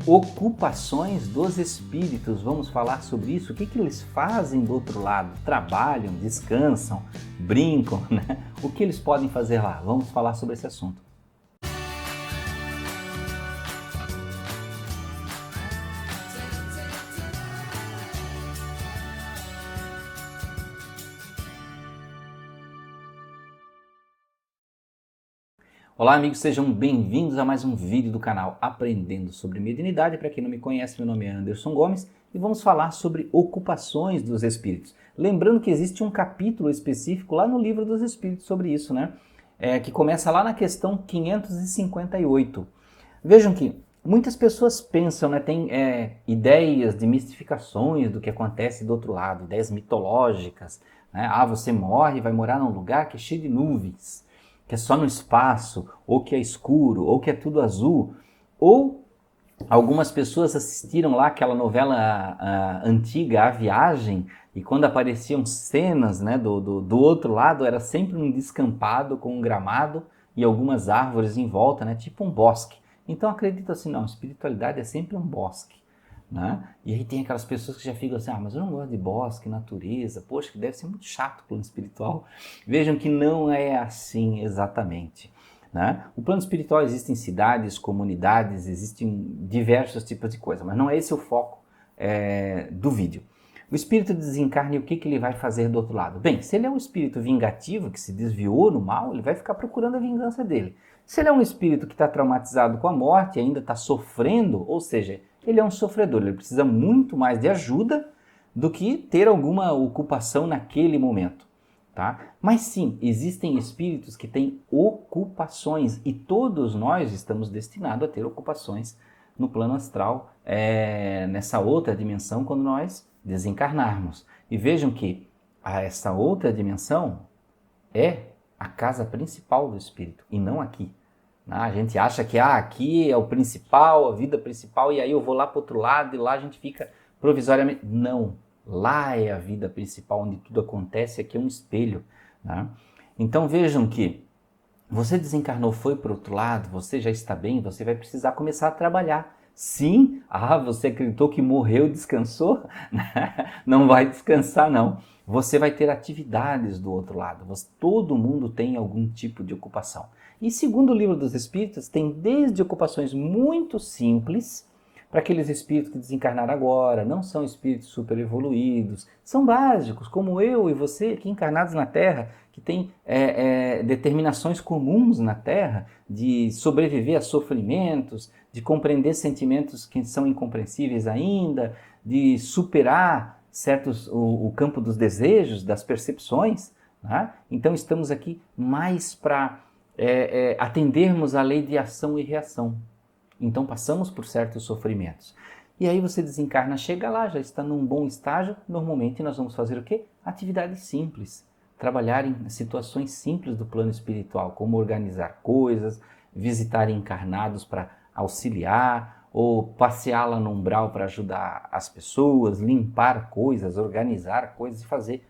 Ocupações dos espíritos, vamos falar sobre isso. O que eles fazem do outro lado? Trabalham, descansam, brincam, né? O que eles podem fazer lá? Vamos falar sobre esse assunto. Olá amigos, sejam bem-vindos a mais um vídeo do canal Aprendendo sobre Mediunidade. Para quem não me conhece, meu nome é Anderson Gomes e vamos falar sobre ocupações dos espíritos. Lembrando que existe um capítulo específico lá no Livro dos Espíritos sobre isso, né? Que começa lá na questão 558. Vejam que muitas pessoas pensam, né, tem ideias de mistificações do que acontece do outro lado, ideias mitológicas, né? Você morre e vai morar num lugar que é cheio de nuvens, que é só no espaço, ou que é escuro, ou que é tudo azul. Ou algumas pessoas assistiram lá aquela novela antiga, A Viagem, e quando apareciam cenas, né, do outro lado, era sempre um descampado com um gramado e algumas árvores em volta, né, tipo um bosque. Então acredito assim, não, espiritualidade é sempre um bosque. Né? E aí tem aquelas pessoas que já ficam assim, mas eu não gosto de bosque, natureza, poxa, que deve ser muito chato o plano espiritual. Vejam que não é assim exatamente. Né? O plano espiritual existem cidades, comunidades, existem diversos tipos de coisa, mas não é esse o foco do vídeo. O espírito desencarna e o que ele vai fazer do outro lado? Bem, se ele é um espírito vingativo, que se desviou no mal, ele vai ficar procurando a vingança dele. Se ele é um espírito que está traumatizado com a morte e ainda está sofrendo, ou seja, ele é um sofredor, ele precisa muito mais de ajuda do que ter alguma ocupação naquele momento. Tá? Mas sim, existem espíritos que têm ocupações e todos nós estamos destinados a ter ocupações no plano astral, nessa outra dimensão, quando nós desencarnarmos. E vejam que essa outra dimensão é a casa principal do espírito e não aqui. A gente acha que aqui é o principal, a vida principal, e aí eu vou lá para o outro lado e lá a gente fica provisoriamente. Não, lá é a vida principal, onde tudo acontece, aqui é um espelho. Né? Então vejam que você desencarnou, foi para o outro lado, você já está bem, você vai precisar começar a trabalhar. Sim, você acreditou que morreu, descansou? Não vai descansar não. Você vai ter atividades do outro lado. Todo mundo tem algum tipo de ocupação. E segundo o Livro dos Espíritos, tem desde ocupações muito simples, para aqueles espíritos que desencarnaram agora, não são espíritos super evoluídos, são básicos, como eu e você aqui encarnados na Terra, que tem determinações comuns na Terra, de sobreviver a sofrimentos, de compreender sentimentos que são incompreensíveis ainda, de superar o campo dos desejos, das percepções. Né? Então estamos aqui mais para atendermos à lei de ação e reação. Então passamos por certos sofrimentos. E aí você desencarna, chega lá, já está num bom estágio. Normalmente nós vamos fazer o quê? Atividades simples. Trabalhar em situações simples do plano espiritual, como organizar coisas, visitar encarnados para auxiliar, ou passear lá no umbral para ajudar as pessoas, limpar coisas, organizar coisas e fazer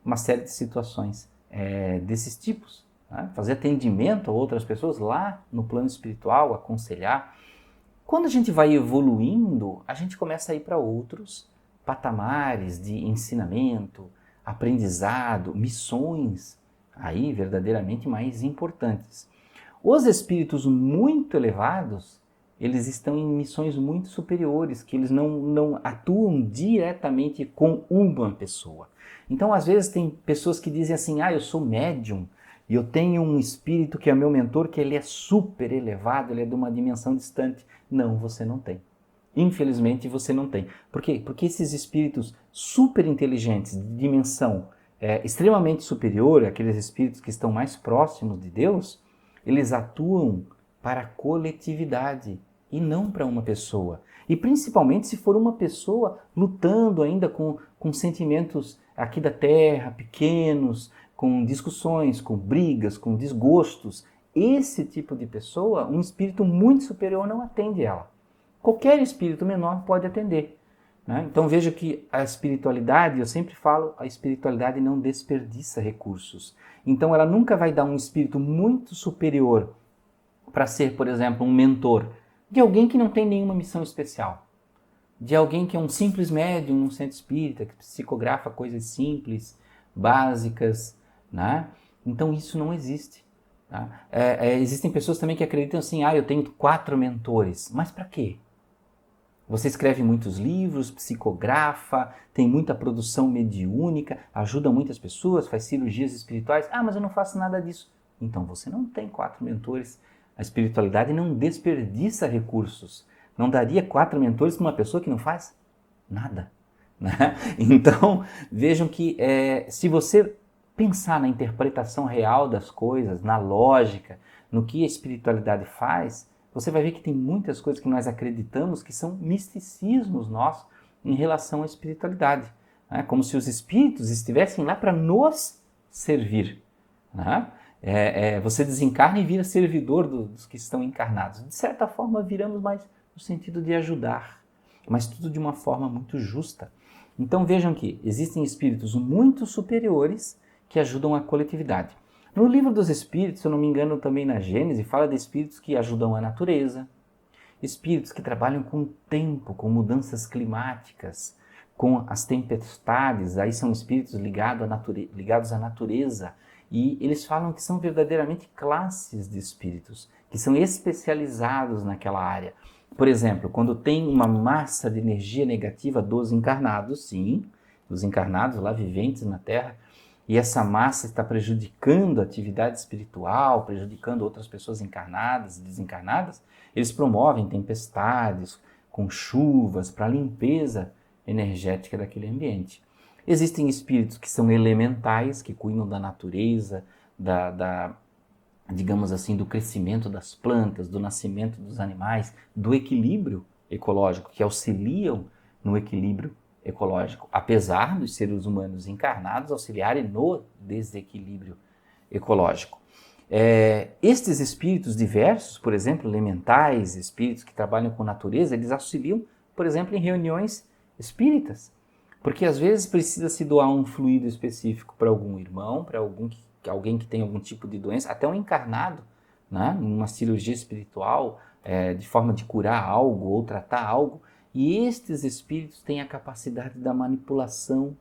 uma série de situações desses tipos. Né? Fazer atendimento a outras pessoas lá no plano espiritual, aconselhar. Quando a gente vai evoluindo, a gente começa a ir para outros patamares de ensinamento, aprendizado, missões, aí verdadeiramente mais importantes. Os espíritos muito elevados, eles estão em missões muito superiores, que eles não atuam diretamente com uma pessoa. Então, às vezes, tem pessoas que dizem assim, eu sou médium, e eu tenho um espírito que é meu mentor, que ele é super elevado, ele é de uma dimensão distante. Não, você não tem. Infelizmente, você não tem. Por quê? Porque esses espíritos super inteligentes, de dimensão extremamente superior, aqueles espíritos que estão mais próximos de Deus, eles atuam para a coletividade e não para uma pessoa. E principalmente se for uma pessoa lutando ainda com sentimentos aqui da Terra, pequenos, com discussões, com brigas, com desgostos. Esse tipo de pessoa, um espírito muito superior não atende ela. Qualquer espírito menor pode atender. Né? Então veja que a espiritualidade, eu sempre falo, a espiritualidade não desperdiça recursos. Então ela nunca vai dar um espírito muito superior para ser, por exemplo, um mentor. de alguém que não tem nenhuma missão especial, de alguém que é um simples médium num centro espírita, que psicografa coisas simples, básicas, né? Então isso não existe. Tá? Existem pessoas também que acreditam assim, eu tenho 4 mentores, mas para quê? Você escreve muitos livros, psicografa, tem muita produção mediúnica, ajuda muitas pessoas, faz cirurgias espirituais. Mas eu não faço nada disso. Então você não tem 4 mentores. A espiritualidade não desperdiça recursos. Não daria 4 mentores para uma pessoa que não faz nada. Né? Então, vejam que se você pensar na interpretação real das coisas, na lógica, no que a espiritualidade faz, você vai ver que tem muitas coisas que nós acreditamos que são misticismos nossos em relação à espiritualidade. Né? Como se os espíritos estivessem lá para nos servir. Né? Você desencarna e vira servidor dos que estão encarnados. De certa forma, viramos mais no sentido de ajudar, mas tudo de uma forma muito justa. Então vejam que existem espíritos muito superiores que ajudam a coletividade. No livro dos Espíritos, se eu não me engano, também na Gênese, fala de espíritos que ajudam a natureza, espíritos que trabalham com o tempo, com mudanças climáticas, com as tempestades, aí são espíritos ligados à natureza, e eles falam que são verdadeiramente classes de espíritos, que são especializados naquela área. Por exemplo, quando tem uma massa de energia negativa dos encarnados, sim, dos encarnados lá viventes na Terra, e essa massa está prejudicando a atividade espiritual, prejudicando outras pessoas encarnadas e desencarnadas, eles promovem tempestades com chuvas para a limpeza energética daquele ambiente. Existem espíritos que são elementais, que cuidam da natureza, digamos assim, do crescimento das plantas, do nascimento dos animais, do equilíbrio ecológico, que auxiliam no equilíbrio ecológico, apesar dos seres humanos encarnados auxiliarem no desequilíbrio ecológico. Estes espíritos diversos, por exemplo, elementais, espíritos que trabalham com natureza, eles auxiliam, por exemplo, em reuniões espíritas, porque às vezes precisa se doar um fluido específico para algum irmão, para alguém que tem algum tipo de doença, até um encarnado, né, numa cirurgia espiritual, de forma de curar algo ou tratar algo. E estes espíritos têm a capacidade da manipulação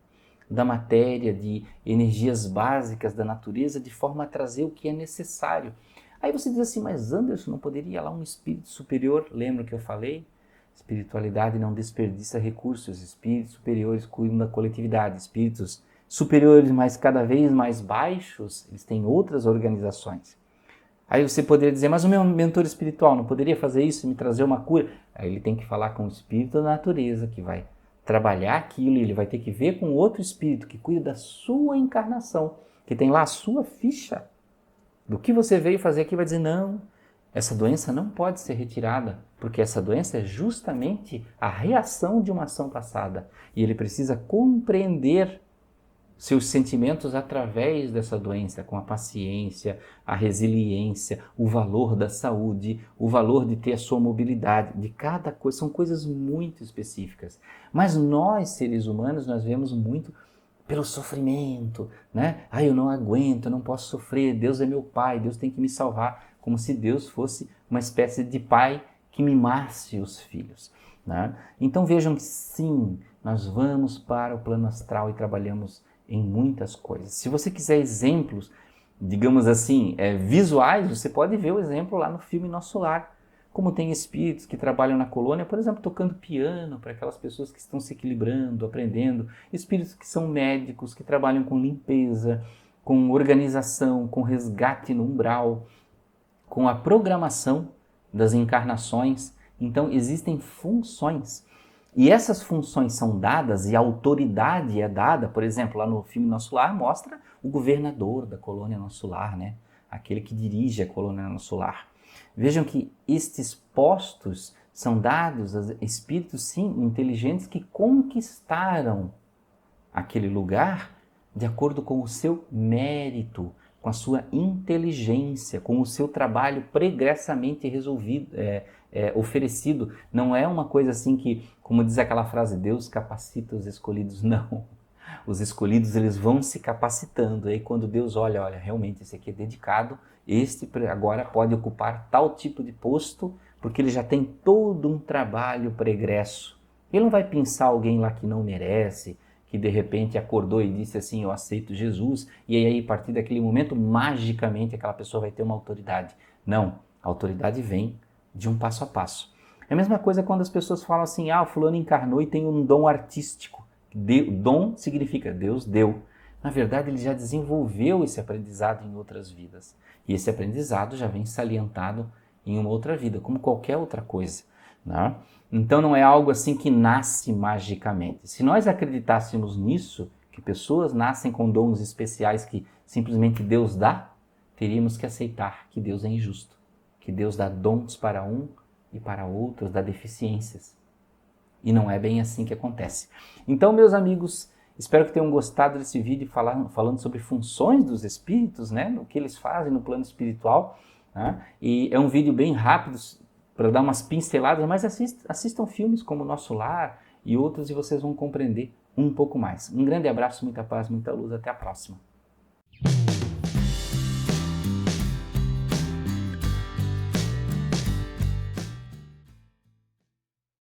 da matéria, de energias básicas da natureza, de forma a trazer o que é necessário. Aí você diz assim, mas Anderson, não poderia ir lá um espírito superior? Lembra que eu falei? Espiritualidade não desperdiça recursos, espíritos superiores cuidam da coletividade, espíritos superiores, mas cada vez mais baixos, eles têm outras organizações. Aí você poderia dizer, mas o meu mentor espiritual não poderia fazer isso, me trazer uma cura? Aí ele tem que falar com o espírito da natureza, que vai trabalhar aquilo, e ele vai ter que ver com outro espírito que cuida da sua encarnação, que tem lá a sua ficha do que você veio fazer aqui, vai dizer, não, essa doença não pode ser retirada, porque essa doença é justamente a reação de uma ação passada. E ele precisa compreender seus sentimentos através dessa doença, com a paciência, a resiliência, o valor da saúde, o valor de ter a sua mobilidade, de cada coisa, são coisas muito específicas. Mas nós, seres humanos, nós vemos muito pelo sofrimento, né? Eu não aguento, eu não posso sofrer, Deus é meu pai, Deus tem que me salvar, como se Deus fosse uma espécie de pai que mimasse os filhos, né? Então vejam que sim, nós vamos para o plano astral e trabalhamos em muitas coisas. Se você quiser exemplos, digamos assim, visuais, você pode ver o exemplo lá no filme Nosso Lar. Como tem espíritos que trabalham na colônia, por exemplo, tocando piano para aquelas pessoas que estão se equilibrando, aprendendo. Espíritos que são médicos, que trabalham com limpeza, com organização, com resgate no umbral, com a programação das encarnações. Então, existem funções. E essas funções são dadas e a autoridade é dada, por exemplo, lá no filme Nosso Lar mostra o governador da colônia Nosso Lar, né? Aquele que dirige a colônia Nosso Lar. Vejam que estes postos são dados a espíritos, sim, inteligentes que conquistaram aquele lugar de acordo com o seu mérito, com a sua inteligência, com o seu trabalho pregressamente resolvido, oferecido. Não é uma coisa assim que, como diz aquela frase, Deus capacita os escolhidos. Não. Os escolhidos, eles vão se capacitando. Aí quando Deus olha, realmente esse aqui é dedicado, este agora pode ocupar tal tipo de posto, porque ele já tem todo um trabalho pregresso. Ele não vai pensar alguém lá que não merece, que de repente acordou e disse assim, eu aceito Jesus, e aí a partir daquele momento, magicamente, aquela pessoa vai ter uma autoridade. Não, a autoridade vem de um passo a passo. É a mesma coisa quando as pessoas falam assim, o fulano encarnou e tem um dom artístico. Dom significa Deus deu. Na verdade, ele já desenvolveu esse aprendizado em outras vidas. E esse aprendizado já vem salientado em uma outra vida, como qualquer outra coisa, né? Então não é algo assim que nasce magicamente. Se nós acreditássemos nisso, que pessoas nascem com dons especiais que simplesmente Deus dá, teríamos que aceitar que Deus é injusto, que Deus dá dons para um e para outros, dá deficiências. E não é bem assim que acontece. Então, meus amigos, espero que tenham gostado desse vídeo falando sobre funções dos espíritos, né? O que eles fazem no plano espiritual. Né? E é um vídeo bem rápido para dar umas pinceladas, mas assistam filmes como Nosso Lar e outros e vocês vão compreender um pouco mais. Um grande abraço, muita paz, muita luz. Até a próxima.